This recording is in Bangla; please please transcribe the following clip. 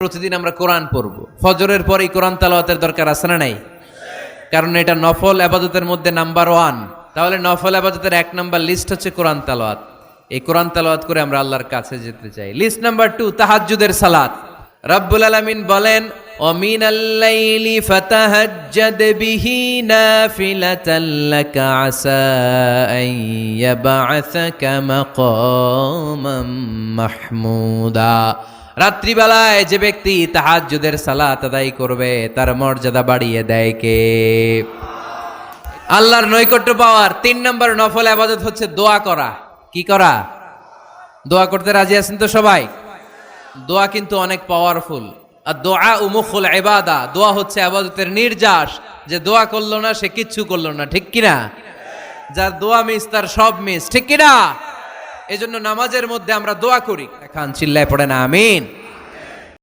প্রতিদিন আমরা কোরআন পড়ব। ফজরের পরেই কোরআন তেলাওয়াতের দরকার আছে না নাই? কারণ এটা নফল ইবাদতের মধ্যে নাম্বার 1। তাহলে নফল ইবাদতের 1 নাম্বার লিস্ট হচ্ছে কোরআন তেলাওয়াত। এই কোরআন তেলাওয়াত করে আমরা আল্লাহর কাছে যেতে চাই। লিস্ট নাম্বার 2, তাহাজ্জুদের সালাত। রব্বুল আলামিন বলেন, ওমিনাল লাইলি ফাতাহাজ্জাদ বিহি নাফিলাতান লাকা আসা আন ইয়াবআসাকা মাকামান মাহমুদা। রাত্রিবেলায় যে ব্যক্তি তাহাজ্জুদের সালাত আদায় করবে তার মর্যাদা বাড়িয়ে দেয় কে? আল্লাহর নৈকট্য পাওয়ার 3 নম্বর নফল ইবাদত হচ্ছে দোয়া করা। কি করা? দোয়া করতে রাজি আছেন তো সবাই? দোয়া কিন্তু অনেক পাওয়ারফুল। আর দোয়া মুখুল ইবাদা, দোয়া হচ্ছে ইবাদতের নির্যাস। যে দোয়া করলো না সে কিচ্ছু করলো না, ঠিক কিনা? যার দোয়া মিস তার সব মিস, ঠিক কিনা? এজন্য নামাজের মধ্যে আমরা দোয়া করি। এখন চিল্লায় পড়ে না আমিন।